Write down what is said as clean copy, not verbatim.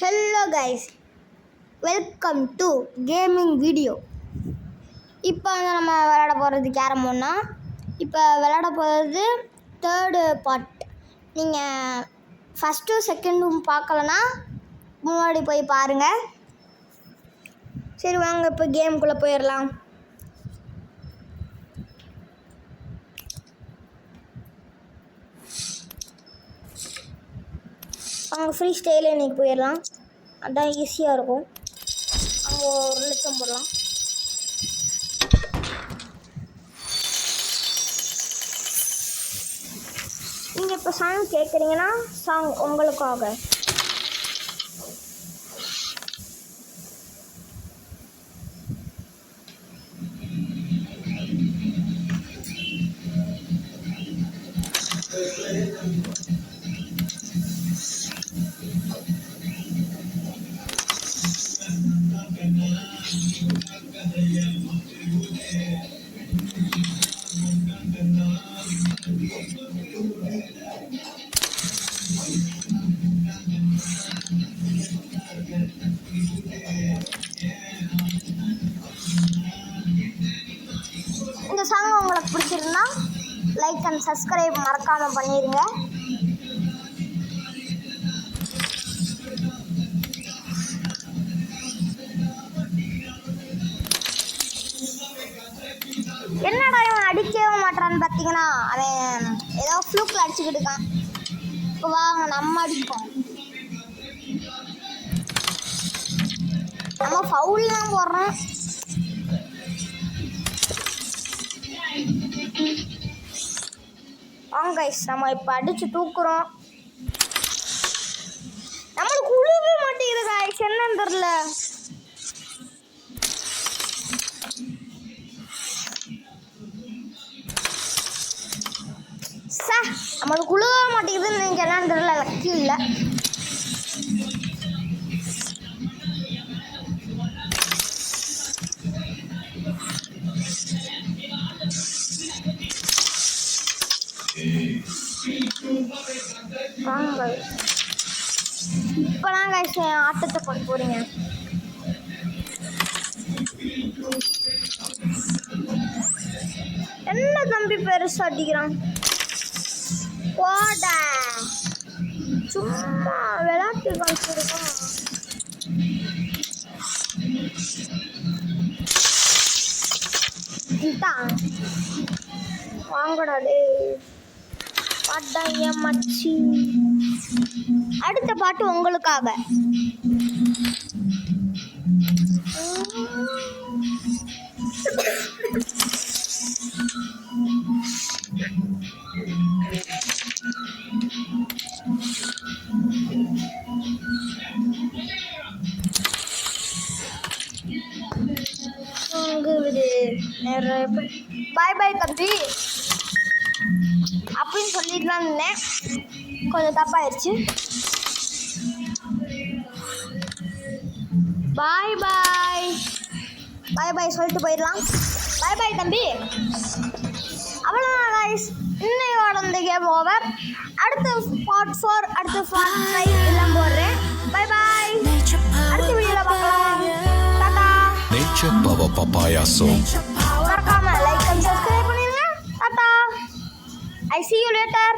Hello guys, welcome to gaming video. இப்போ வந்து நம்ம விளையாட போகிறது கேரமோன்னா, இப்போ விளையாட போகிறது தேர்டு பார்ட். நீங்கள் ஃபஸ்ட்டும் செகண்டும் பார்க்கலன்னா முன்னாடி போய் பாருங்கள். சரி வாங்க இப்போ கேமுக்குள்ளே போயிடலாம். அவங்க ஃப்ரீ ஸ்டைலில் இன்றைக்கி போயிடலாம், அதான் ஈஸியாக இருக்கும். அங்கே 1 லட்சம் போடலாம். நீங்கள் இப்போ சாங் கேட்குறீங்கன்னா சாங் உங்களுக்காக. இந்த சாங் உங்களுக்கு பிடிச்சிருந்தா லைக் அண்ட் சப்ஸ்கிரைப் மறக்காமல் பண்ணிடுங்க. என்னடா இவன் அடிக்கவே மாட்டான்னு பார்த்தீங்கன்னா, அவன் ஏதோ ஃப்ளூக்கில் அடிச்சுக்கிட்டு இருக்கான். இப்போ வாங்க நம்ம அடிப்போம். நம்ம ஃபவுல் தான் போடுறோம். வாங்க கைஸ், நம்ம இப்போ அடித்து தூக்குறோம். நம்மளுக்கு உழுவே மாட்டேங்குது கைஸ், என்னன்னு தெரில. நம்மளுக்கு உழுவ மாட்டேங்குதுன்னு நீங்கள் என்னன்னு தெரியல, லக்கி இல்லை. இப்போலாம் கைஸ் ஆட்டத்தை கொண்டு போறீங்க. என்ன தம்பி பெருசா அடிக்கிறான், போட சும்மா விளையாட்டு காமிச்சிருக்கான். வாங்கடா டே பாட்டாய மச்சி. அடுத்த பாட்டு உங்களுக்காக. பாய் பாய் தம்பி அப்படின்னு சொல்லிடலாம் இருந்தேன், கொஞ்சம் தப்பாயிருச்சு. பாய் பாய் பாய் பாய் சொல்லிட்டு போயிடலாம். பாய் பாய் தம்பி. அவ்வளோதான் கைஸ், இன்னையோட இந்த கேம் ஓவர். அடுத்து பார்ட் 4 அடுத்து பார்ட் 5 எல்லாம் போடுறேன். பாய் பாய், அடுத்த வீடியோவில் பார்க்கலாம். Tata. Nature Power Papaya Song. மறக்காம லைக் அண்ட் சப்ஸ்கிரைப் பண்ணிருங்க. Tata. I see you later.